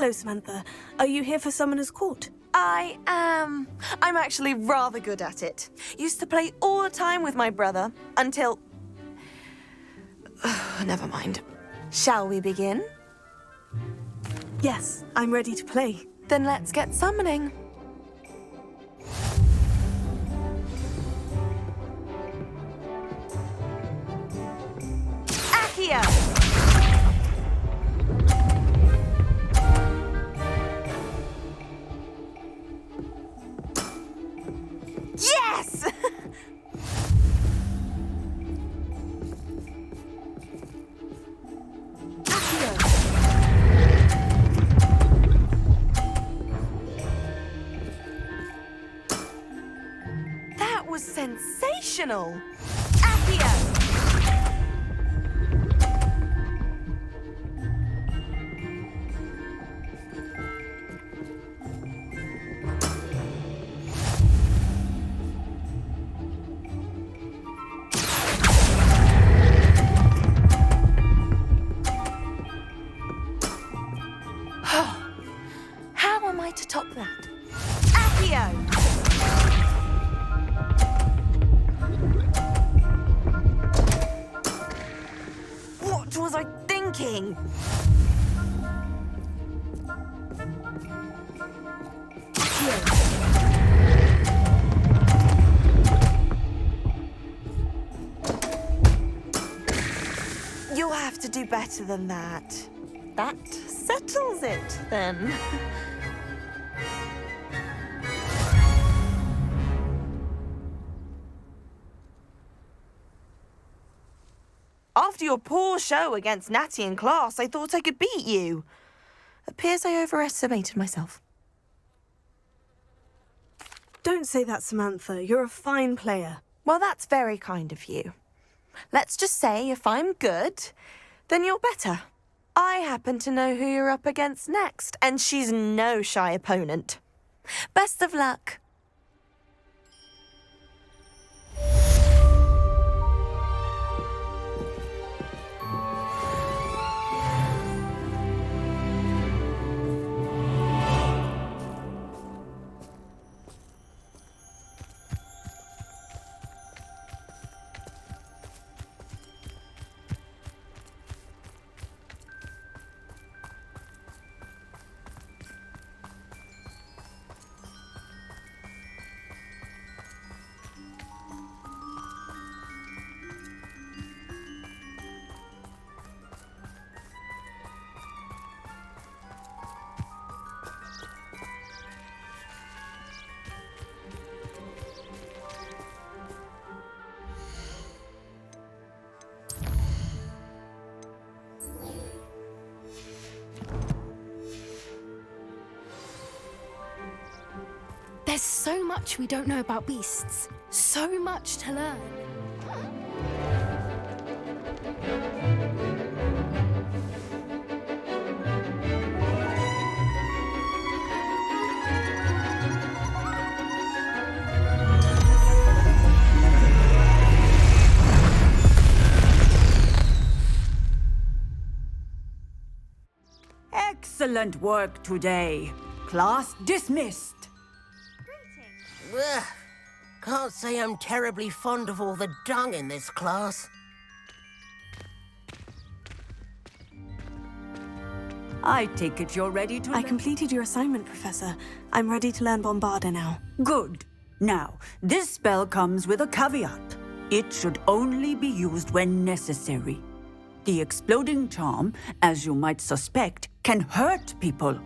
Hello, Samantha. Are you here for Summoner's Court? I am. I'm actually rather good at it. Used to play all the time with my brother, until... Never mind. Shall we begin? Yes, I'm ready to play. Then let's get summoning. Accio! Yes! That was sensational! Accio! How am I to top that? Accio! What was I thinking? You'll have to do better than that. That settles it, then. After your poor show against Natty in class, I thought I could beat you. Appears I overestimated myself. Don't say that, Samantha. You're a fine player. Well, that's very kind of you. Let's just say if I'm good, then you're better. I happen to know who you're up against next, and she's no shy opponent. Best of luck. There's so much we don't know about beasts. So much to learn. Excellent work today. Class dismissed. Ugh. Can't say I'm terribly fond of all the dung in this class. I take it you're ready to I completed your assignment, Professor. I'm ready to learn Bombarda now. Good. Now, this spell comes with a caveat. It should only be used when necessary. The exploding charm, as you might suspect, can hurt people.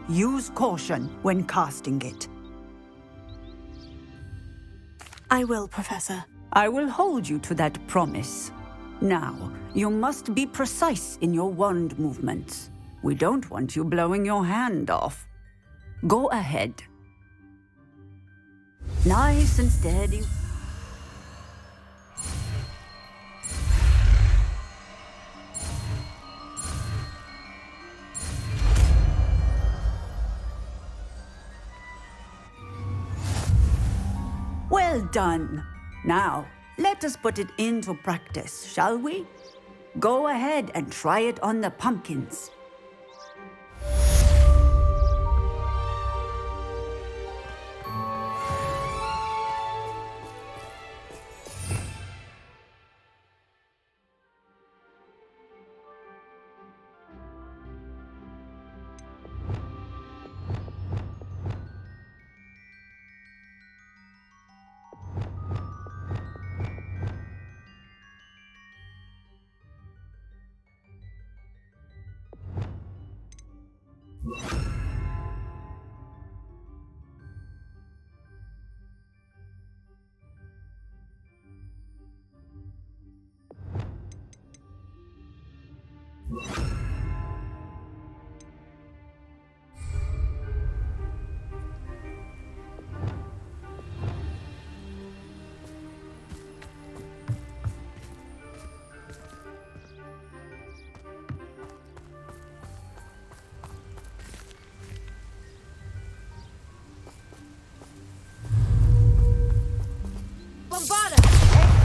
Use caution when casting it. I will, Professor. I will hold you to that promise. Now, you must be precise in your wand movements. We don't want you blowing your hand off. Go ahead. Nice and steady. Well done. Now, let us put it into practice, shall we? Go ahead and try it on the pumpkins.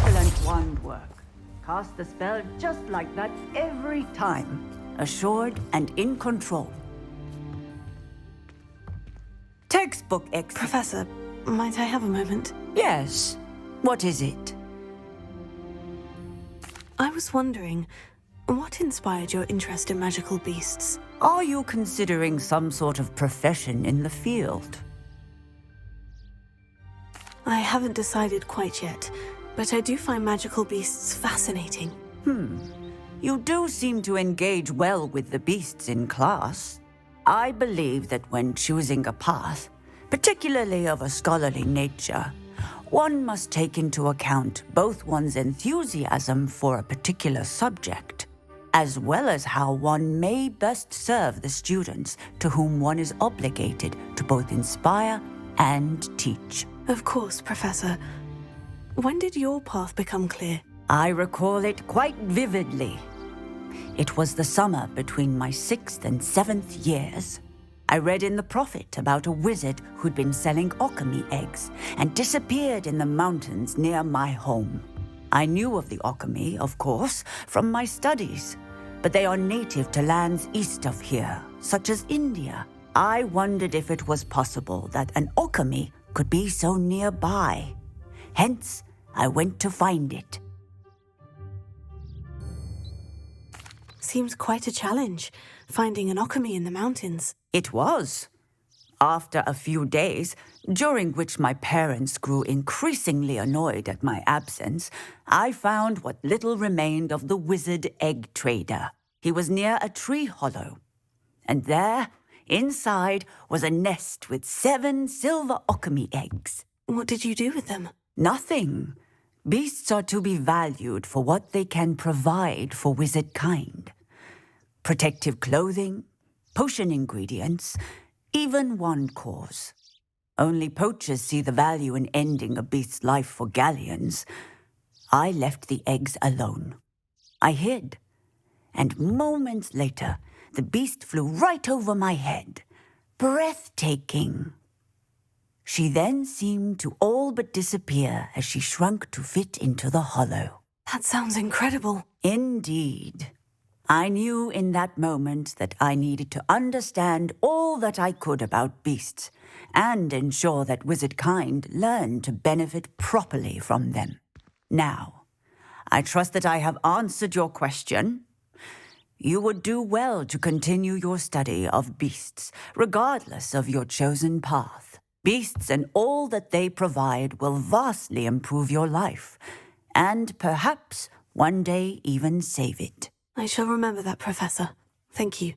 Excellent wand work. Cast the spell just like that every time. Assured and in control. Textbook X. Professor, might I have a moment? Yes. What is it? I was wondering, what inspired your interest in magical beasts? Are you considering some sort of profession in the field? I haven't decided quite yet, but I do find magical beasts fascinating. You do seem to engage well with the beasts in class. I believe that when choosing a path, particularly of a scholarly nature, one must take into account both one's enthusiasm for a particular subject, as well as how one may best serve the students to whom one is obligated to both inspire and teach. Of course, Professor. When did your path become clear? I recall it quite vividly. It was the summer between my 6th and 7th years. I read in the Prophet about a wizard who'd been selling alchemy eggs and disappeared in the mountains near my home. I knew of the alchemy, of course, from my studies, but they are native to lands east of here, such as India. I wondered if it was possible that an alchemy could be so nearby. Hence, I went to find it. Seems quite a challenge, finding an alchemy in the mountains. It was. After a few days, during which my parents grew increasingly annoyed at my absence, I found what little remained of the wizard egg trader. He was near a tree hollow. And there, inside, was a nest with 7 silver alchemy eggs. What did you do with them? Nothing. Beasts are to be valued for what they can provide for wizard kind. Protective clothing, potion ingredients, even wand cores. Only poachers see the value in ending a beast's life for galleons. I left the eggs alone. I hid, and moments later, the beast flew right over my head. Breathtaking. She then seemed to all but disappear as she shrunk to fit into the hollow. That sounds incredible. Indeed. I knew in that moment that I needed to understand all that I could about beasts and ensure that wizard kind learned to benefit properly from them. Now, I trust that I have answered your question. You would do well to continue your study of beasts, regardless of your chosen path. Beasts and all that they provide will vastly improve your life, and perhaps one day even save it. I shall remember that, Professor. Thank you.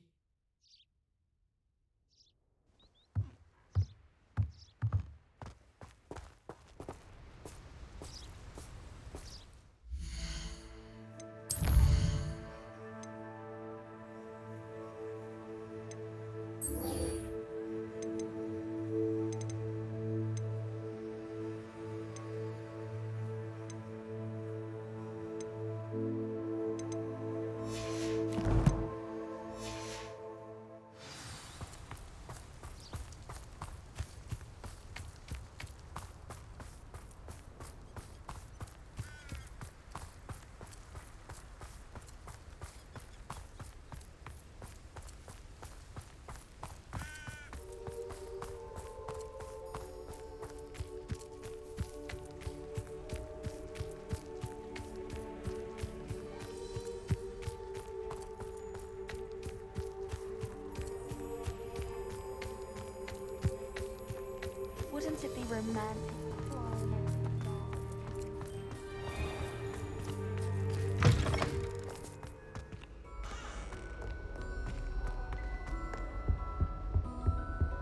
Wouldn't it be romantic?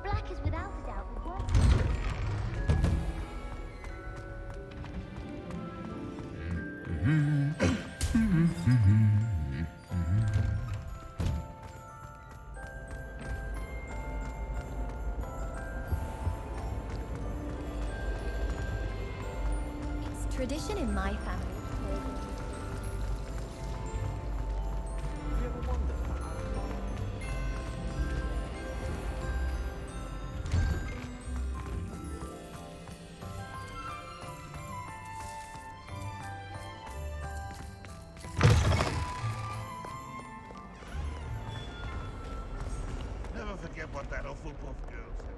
Black is without a doubt the worst. Tradition in my family. Never forget what that Hufflepuff girl said.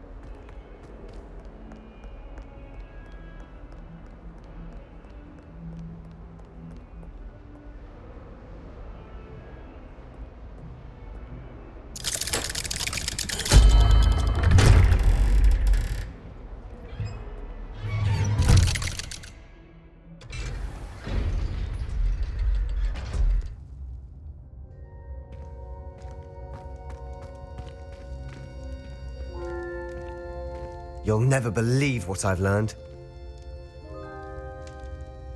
You'll never believe what I've learned.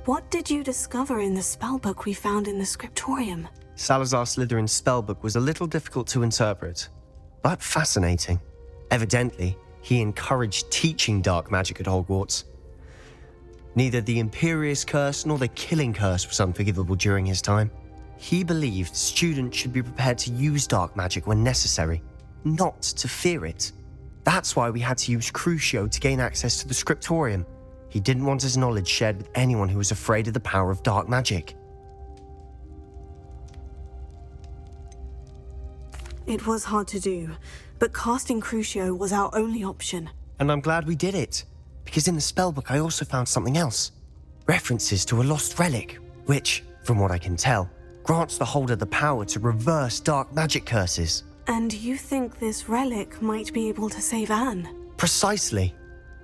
What did you discover in the spellbook we found in the scriptorium? Salazar Slytherin's spellbook was a little difficult to interpret, but fascinating. Evidently, he encouraged teaching dark magic at Hogwarts. Neither the Imperious Curse nor the Killing Curse was unforgivable during his time. He believed students should be prepared to use dark magic when necessary, not to fear it. That's why we had to use Crucio to gain access to the scriptorium. He didn't want his knowledge shared with anyone who was afraid of the power of dark magic. It was hard to do, but casting Crucio was our only option. And I'm glad we did it, because in the spellbook I also found something else. References to a lost relic, which, from what I can tell, grants the holder the power to reverse dark magic curses. And you think this relic might be able to save Anne? Precisely.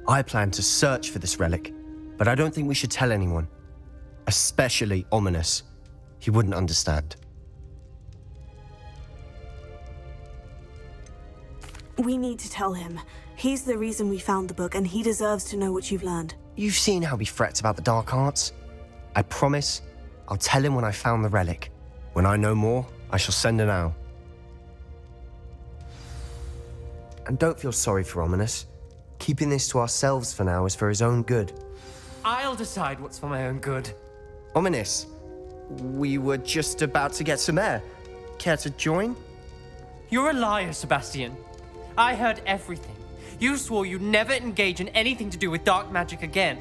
I plan to search for this relic, but I don't think we should tell anyone. Especially Ominous. He wouldn't understand. We need to tell him. He's the reason we found the book, and he deserves to know what you've learned. You've seen how he frets about the dark arts. I promise I'll tell him when I found the relic. When I know more, I shall send an owl. And don't feel sorry for Ominous. Keeping this to ourselves for now is for his own good. I'll decide what's for my own good. Ominous, we were just about to get some air. Care to join? You're a liar, Sebastian. I heard everything. You swore you'd never engage in anything to do with dark magic again.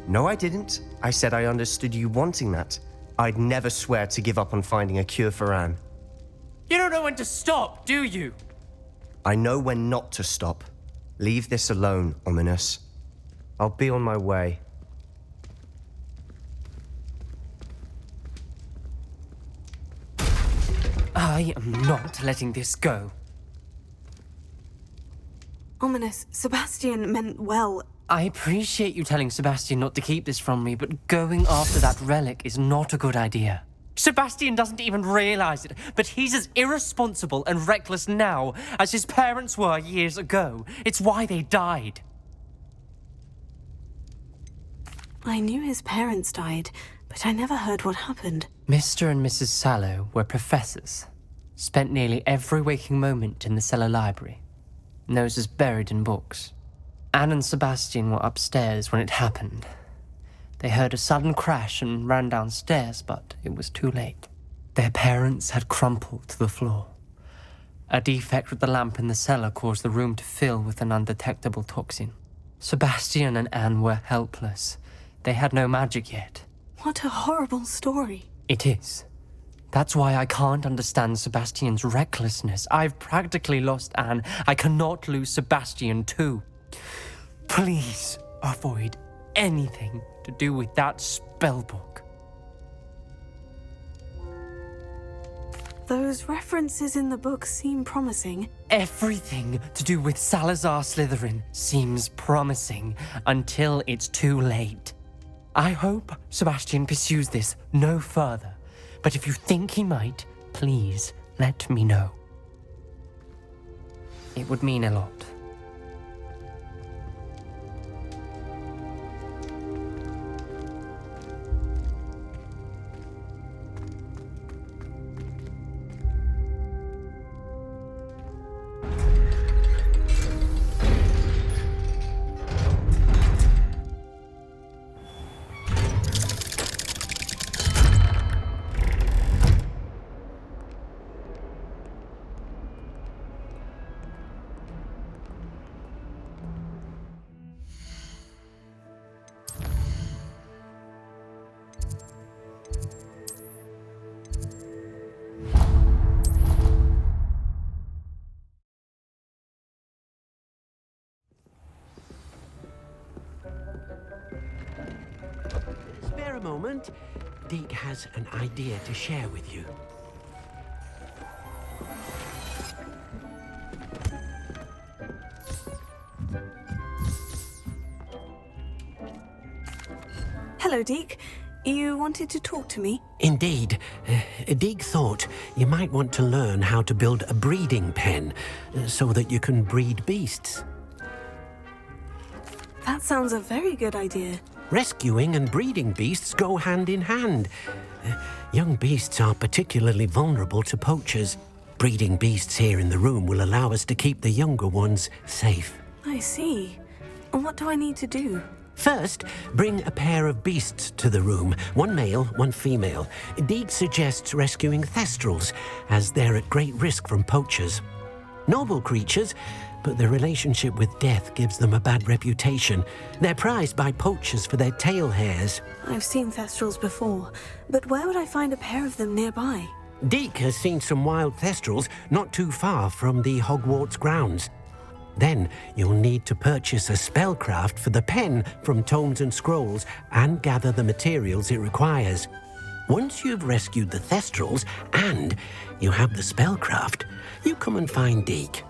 No, I didn't. I said I understood you wanting that. I'd never swear to give up on finding a cure for Anne. You don't know when to stop, do you? I know when not to stop. Leave this alone, Ominous. I'll be on my way. I am not letting this go. Ominous, Sebastian meant well. I appreciate you telling Sebastian not to keep this from me, but going after that relic is not a good idea. Sebastian doesn't even realize it, but he's as irresponsible and reckless now as his parents were years ago. It's why they died. I knew his parents died, but I never heard what happened. Mr. and Mrs. Sallow were professors. Spent nearly every waking moment in the cellar library. Noses buried in books. Anne and Sebastian were upstairs when it happened. They heard a sudden crash and ran downstairs, but it was too late. Their parents had crumpled to the floor. A defect with the lamp in the cellar caused the room to fill with an undetectable toxin. Sebastian and Anne were helpless. They had no magic yet. What a horrible story. It is. That's why I can't understand Sebastian's recklessness. I've practically lost Anne. I cannot lose Sebastian too. Please avoid anything to do with that spellbook. Those references in the book seem promising. Everything to do with Salazar Slytherin seems promising until it's too late. I hope Sebastian pursues this no further, but if you think he might, please let me know. It would mean a lot. moment. Deke has an idea to share with you. Hello, Deke. You wanted to talk to me? Indeed. Deke thought you might want to learn how to build a breeding pen so that you can breed beasts. That sounds a very good idea. Rescuing and breeding beasts go hand in hand. Young beasts are particularly vulnerable to poachers. Breeding beasts here in the room will allow us to keep the younger ones safe. I see. And what do I need to do? First, bring a pair of beasts to the room. One male, one female. Deke suggests rescuing thestrals, as they're at great risk from poachers. Noble creatures, but their relationship with death gives them a bad reputation. They're prized by poachers for their tail hairs. I've seen thestrals before, but where would I find a pair of them nearby? Deke has seen some wild thestrals not too far from the Hogwarts grounds. Then you'll need to purchase a spellcraft for the pen from Tomes and Scrolls and gather the materials it requires. Once you've rescued the thestrals and you have the spellcraft, you come and find Deke.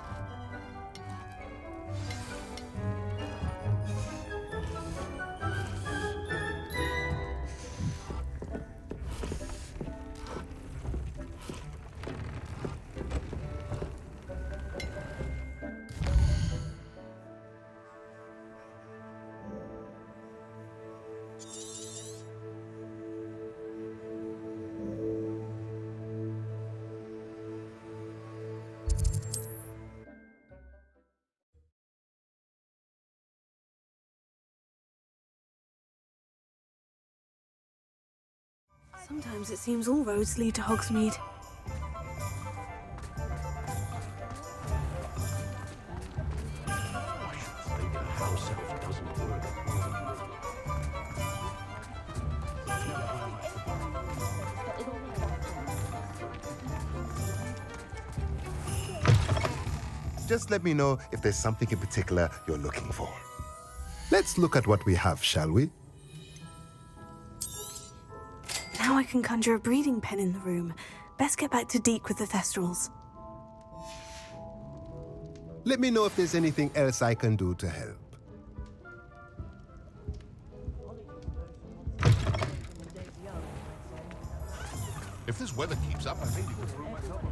Sometimes it seems all roads lead to Hogsmeade. Just let me know if there's something in particular you're looking for. Let's look at what we have, shall we? Now I can conjure a breeding pen in the room. Best get back to Deke with the thestrals. Let me know if there's anything else I can do to help. If this weather keeps up, I may be through myself.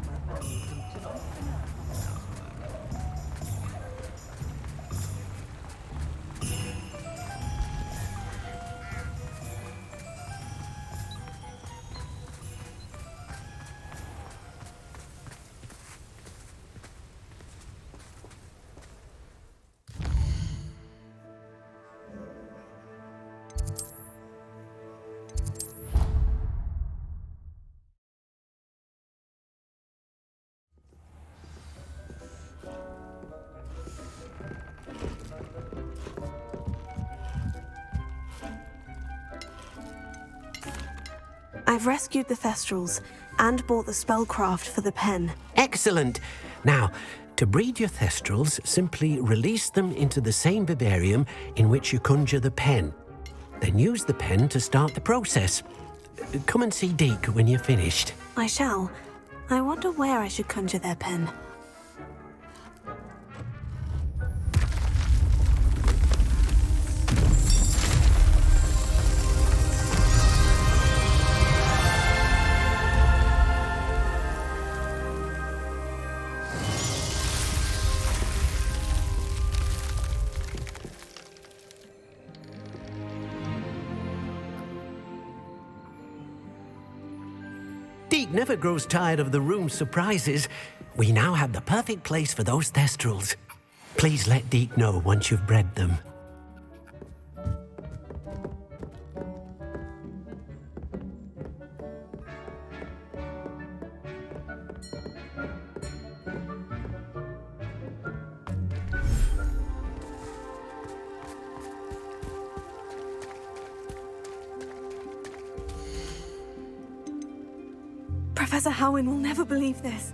I've rescued the thestrals and bought the spellcraft for the pen. Excellent! Now, to breed your thestrals, simply release them into the same vivarium in which you conjure the pen. Then use the pen to start the process. Come and see Deke when you're finished. I shall. I wonder where I should conjure their pen. Deke never grows tired of the room's surprises. We now have the perfect place for those thestrals. Please let Deke know once you've bred them. Professor Howin will never believe this.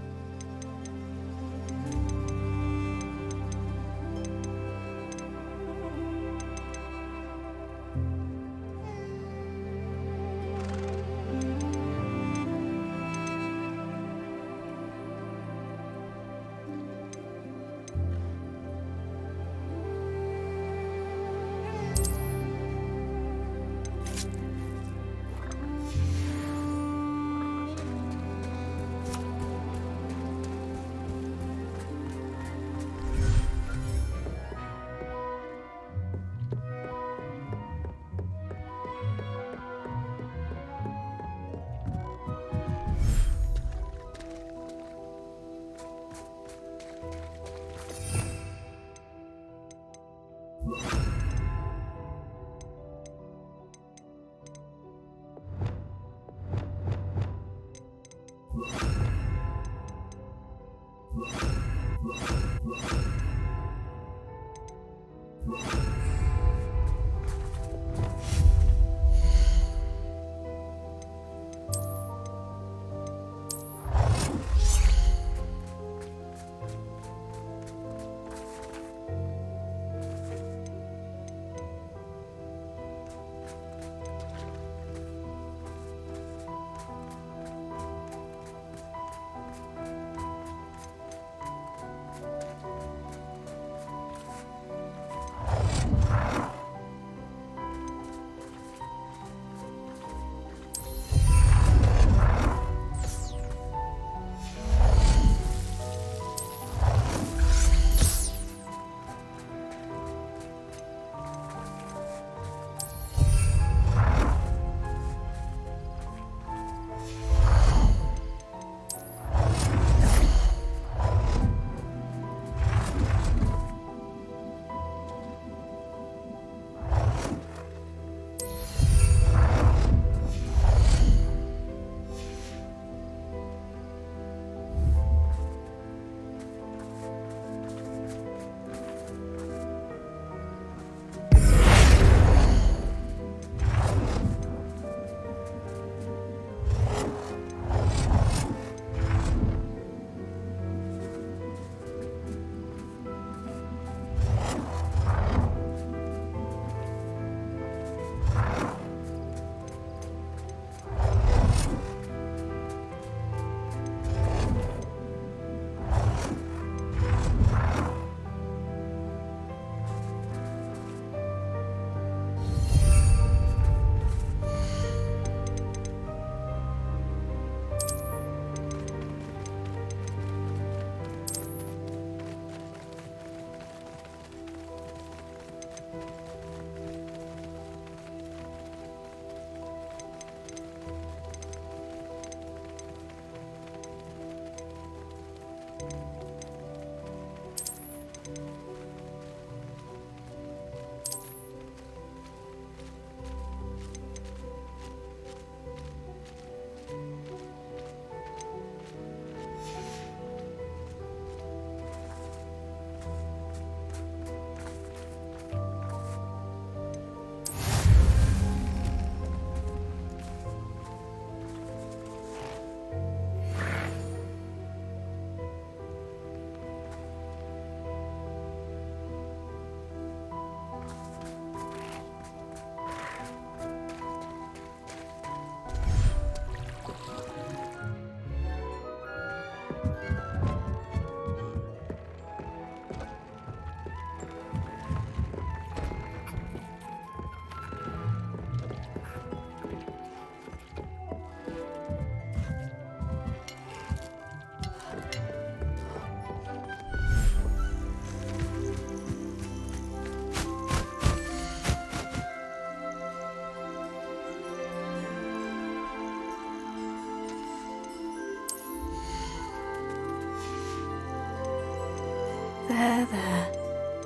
There.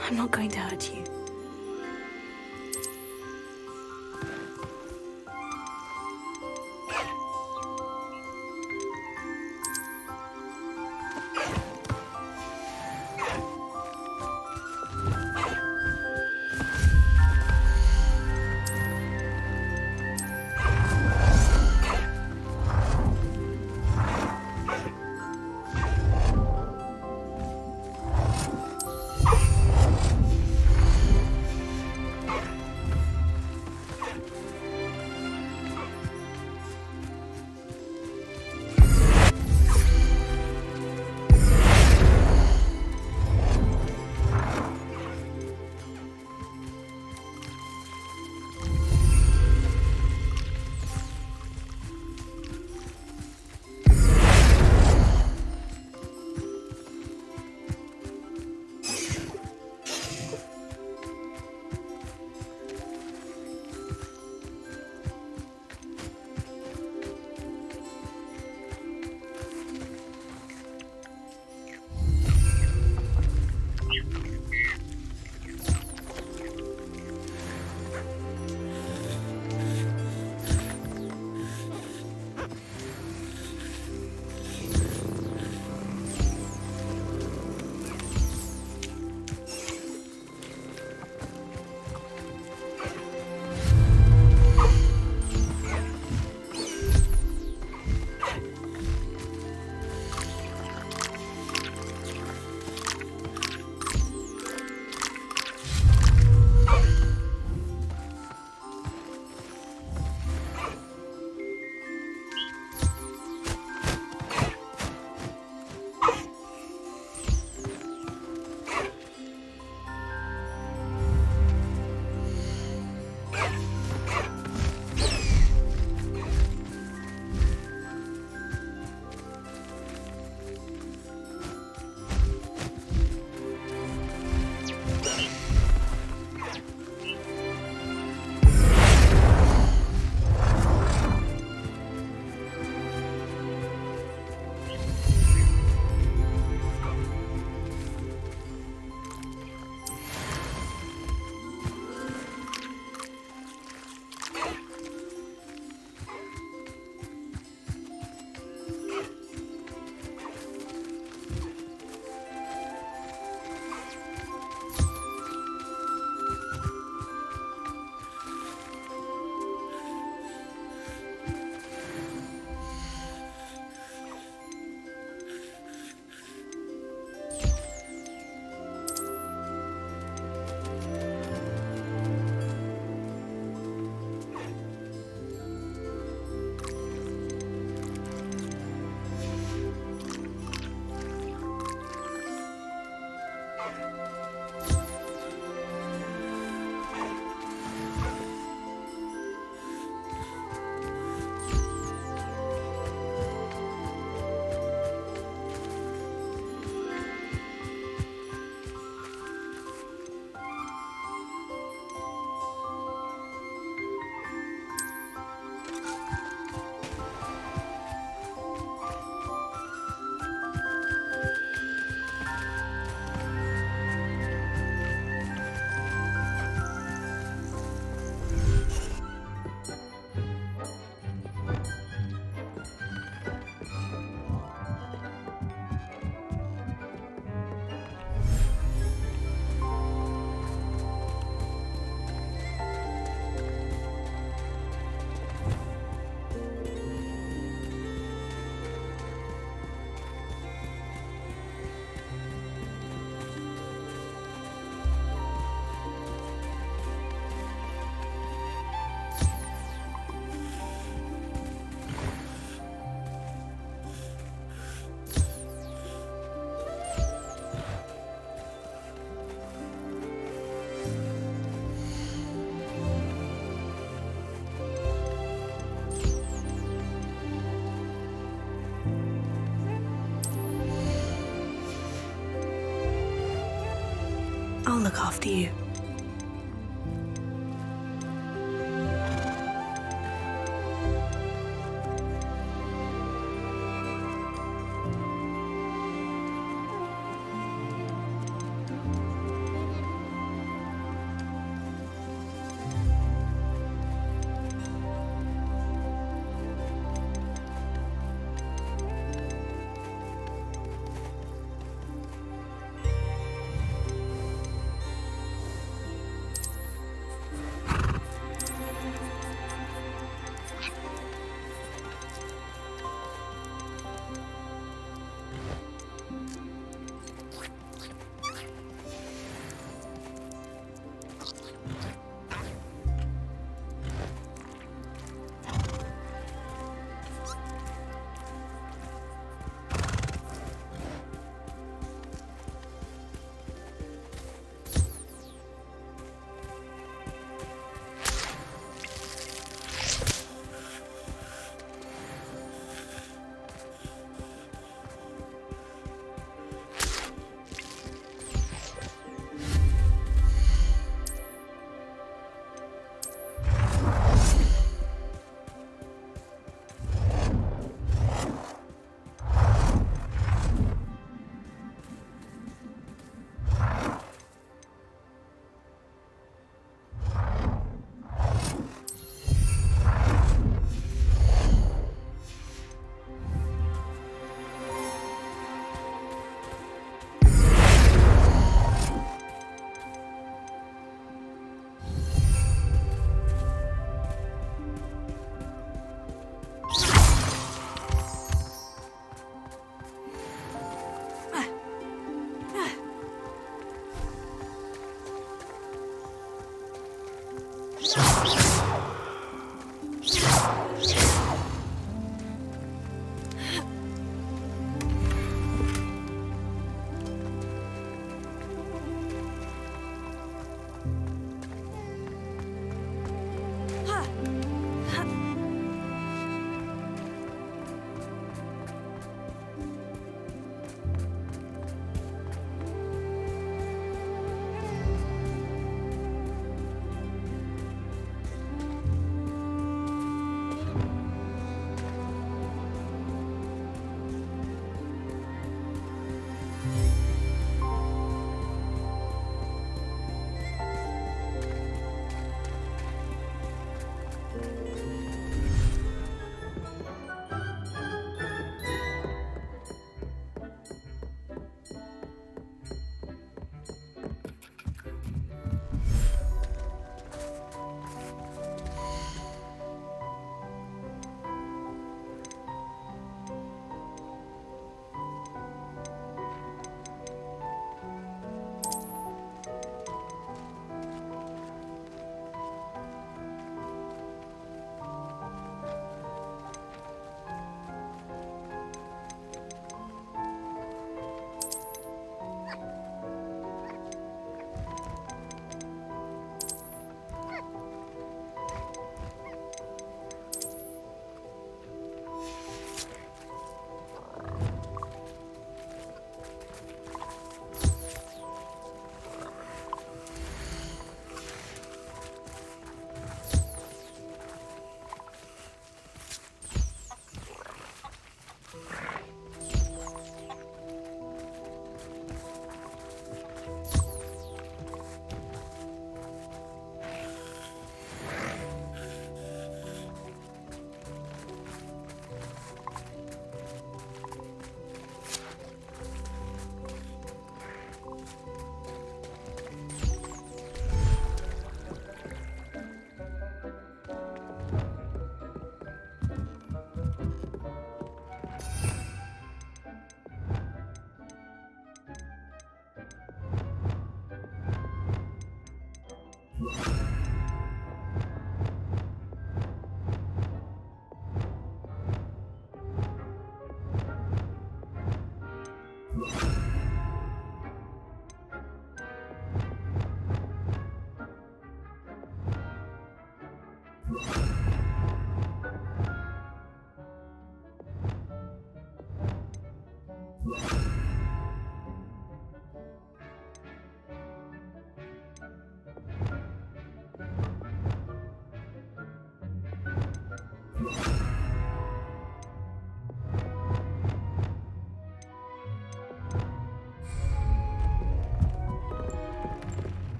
I'm not going to hurt you. I'll look after you.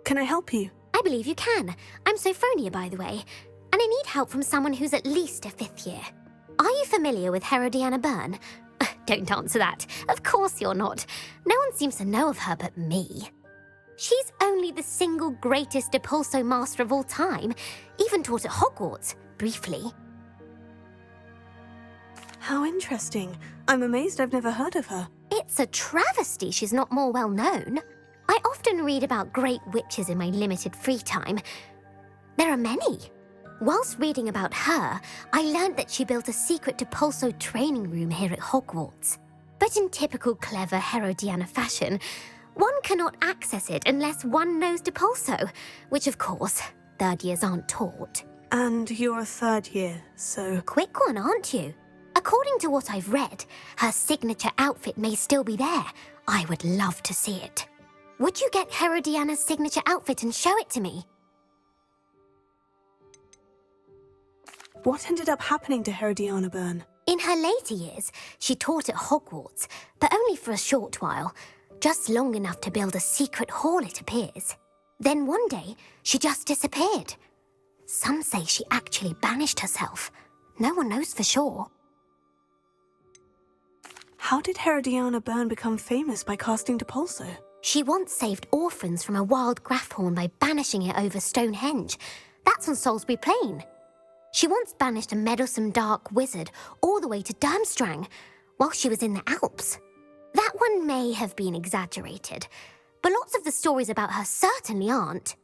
Can I help you? I believe you can. I'm Sophronia, by the way, and I need help from someone who's at least a 5th year. Are you familiar with Herodiana Byrne? Don't answer that. Of course you're not. No one seems to know of her but me. She's only the single greatest Depulso master of all time, even taught at Hogwarts, briefly. How interesting. I'm amazed I've never heard of her. It's a travesty she's not more well known. I often read about great witches in my limited free time. There are many. Whilst reading about her, I learned that she built a secret Depulso training room here at Hogwarts. But in typical clever Herodiana fashion, one cannot access it unless one knows Depulso, which of course, 3rd years aren't taught. And you're a 3rd year, so... Quick one, aren't you? According to what I've read, her signature outfit may still be there. I would love to see it. Would you get Herodiana's signature outfit and show it to me? What ended up happening to Herodiana Byrne? In her later years, she taught at Hogwarts, but only for a short while. Just long enough to build a secret hall, it appears. Then one day, she just disappeared. Some say she actually banished herself. No one knows for sure. How did Herodiana Byrne become famous by casting Depulso? She once saved orphans from a wild Graphorn by banishing it over Stonehenge. That's on Salisbury Plain. She once banished a meddlesome dark wizard all the way to Durmstrang while she was in the Alps. That one may have been exaggerated, but lots of the stories about her certainly aren't.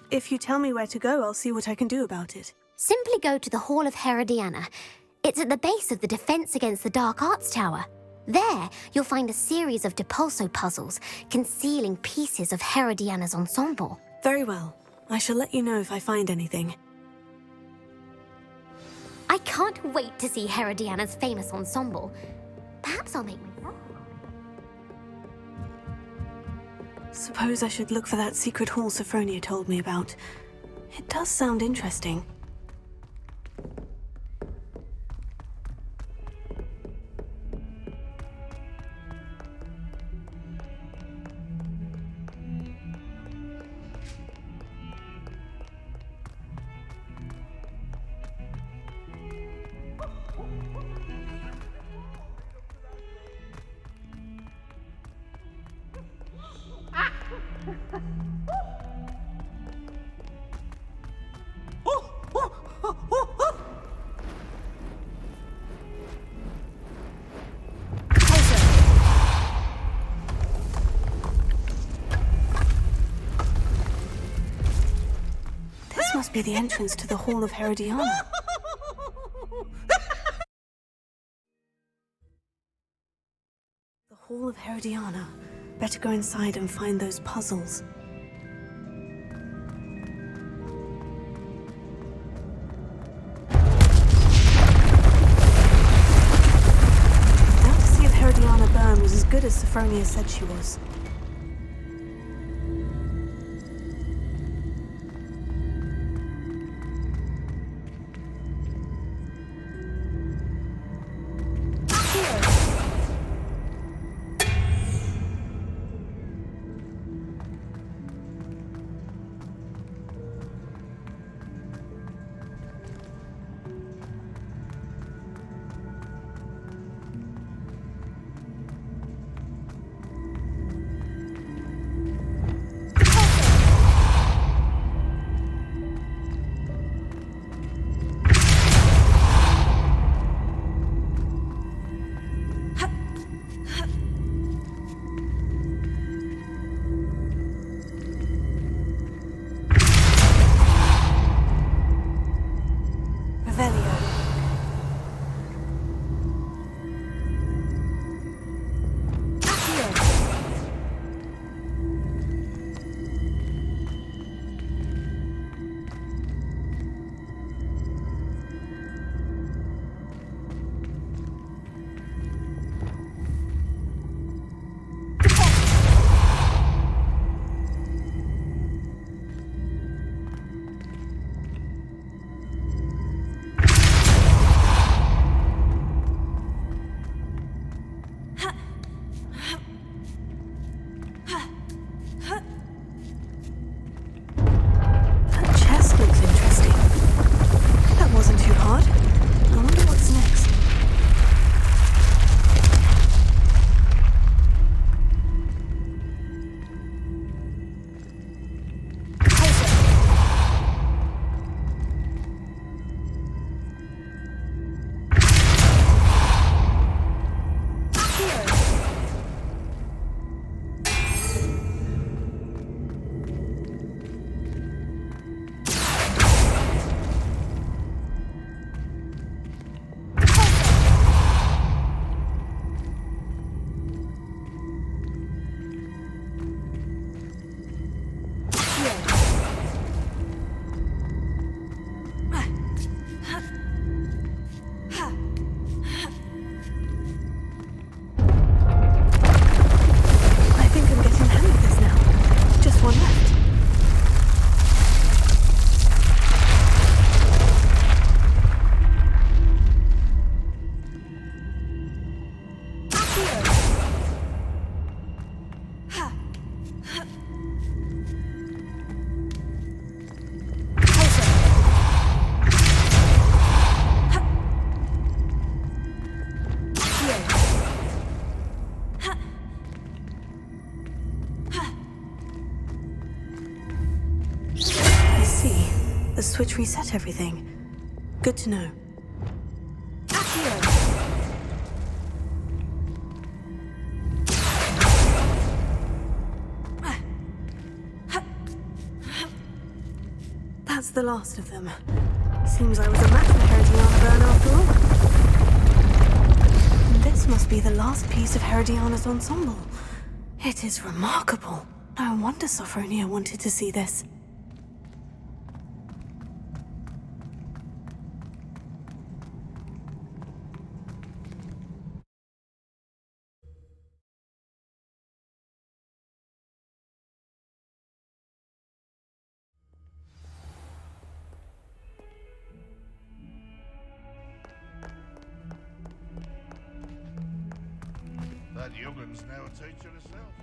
If you tell me where to go, I'll see what I can do about it. Simply go to the Hall of Herodiana. It's at the base of the Defense Against the Dark Arts Tower. There, you'll find a series of Depulso puzzles concealing pieces of Herodiana's ensemble. Very well. I shall let you know if I find anything. I can't wait to see Herodiana's famous ensemble. Perhaps I'll make myself. Suppose I should look for that secret hall Sophronia told me about. It does sound interesting. This must be the entrance to the Hall of Herodiana. The Hall of Herodiana. Better go inside and find those puzzles. Now to see if Herodiana Byrne was as good as Sophronia said she was. I see. The switch reset everything. Good to know. That's the last of them. Seems I was a match for Herodiana Burn after all. This must be the last piece of Herodiana's ensemble. It is remarkable. No wonder Sophronia wanted to see this. That youngun's now a teacher herself.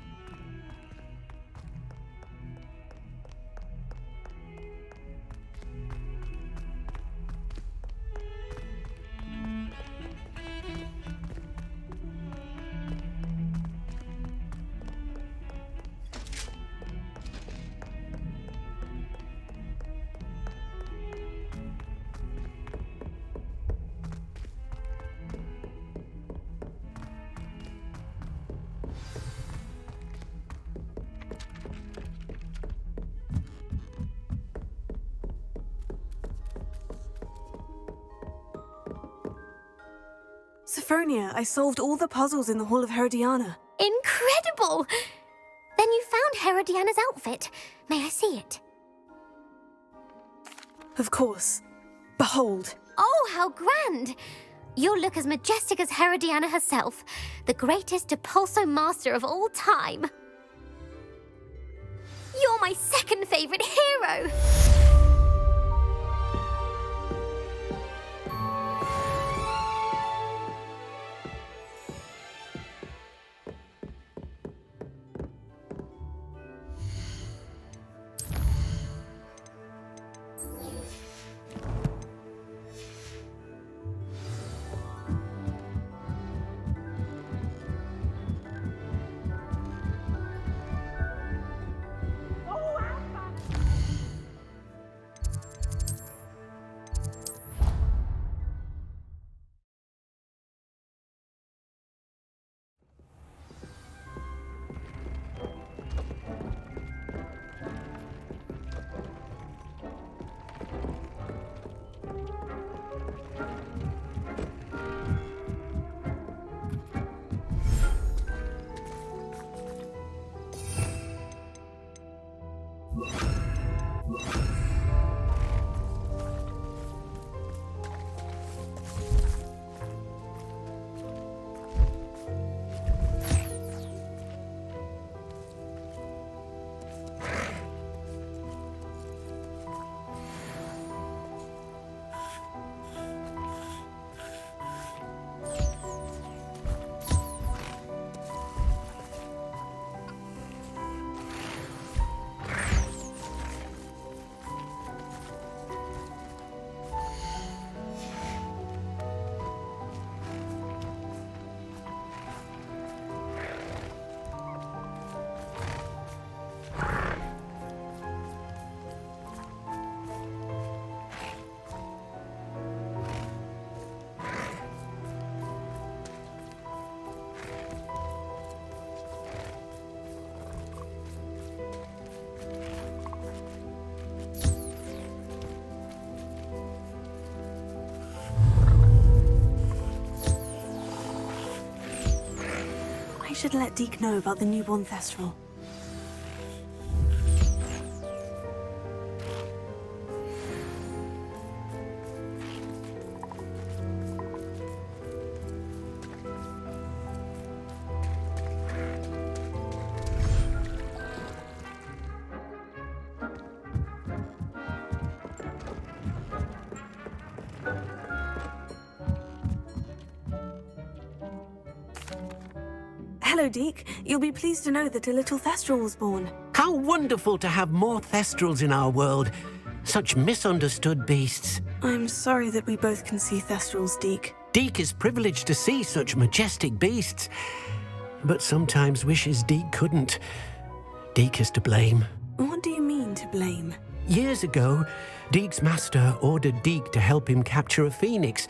Sophronia, I solved all the puzzles in the Hall of Herodiana. Incredible! Then you found Herodiana's outfit. May I see it? Of course. Behold. Oh, how grand! You'll look as majestic as Herodiana herself, the greatest Depulso master of all time. You're my second favorite hero! I should let Deke know about the newborn Thestral. Hello, Deke. You'll be pleased to know that a little Thestral was born. How wonderful to have more Thestrals in our world. Such misunderstood beasts. I'm sorry that we both can see Thestrals, Deke. Deke is privileged to see such majestic beasts, but sometimes wishes Deke couldn't. Deke is to blame. What do you mean, to blame? Years ago, Deke's master ordered Deke to help him capture a phoenix,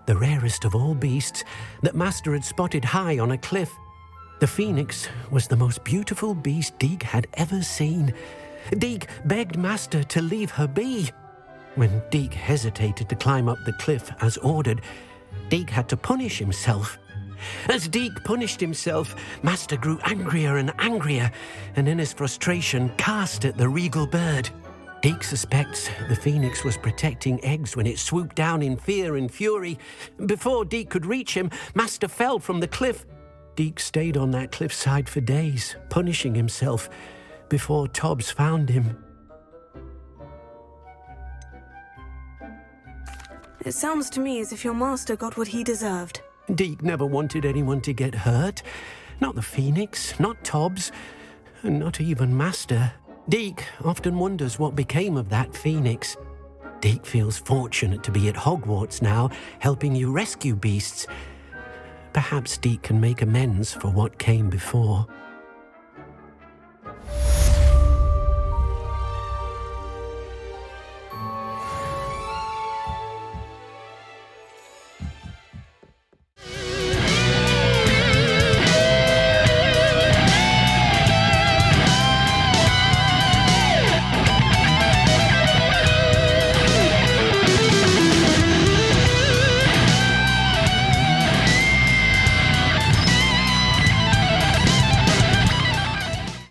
the rarest of all beasts, that master had spotted high on a cliff. The phoenix was the most beautiful beast Deke had ever seen. Deke begged master to leave her be. When Deke hesitated to climb up the cliff as ordered, Deke had to punish himself. As Deke punished himself, master grew angrier and angrier, and in his frustration cast at the regal bird. Deke suspects the phoenix was protecting eggs when it swooped down in fear and fury. Before Deke could reach him, master fell from the cliff. Deke stayed on that cliffside for days, punishing himself, before Tobbs found him. It sounds to me as if your master got what he deserved. Deke never wanted anyone to get hurt. Not the phoenix, not Tobbs, and not even master. Deke often wonders what became of that phoenix. Deke feels fortunate to be at Hogwarts now, helping you rescue beasts. Perhaps Deke can make amends for what came before.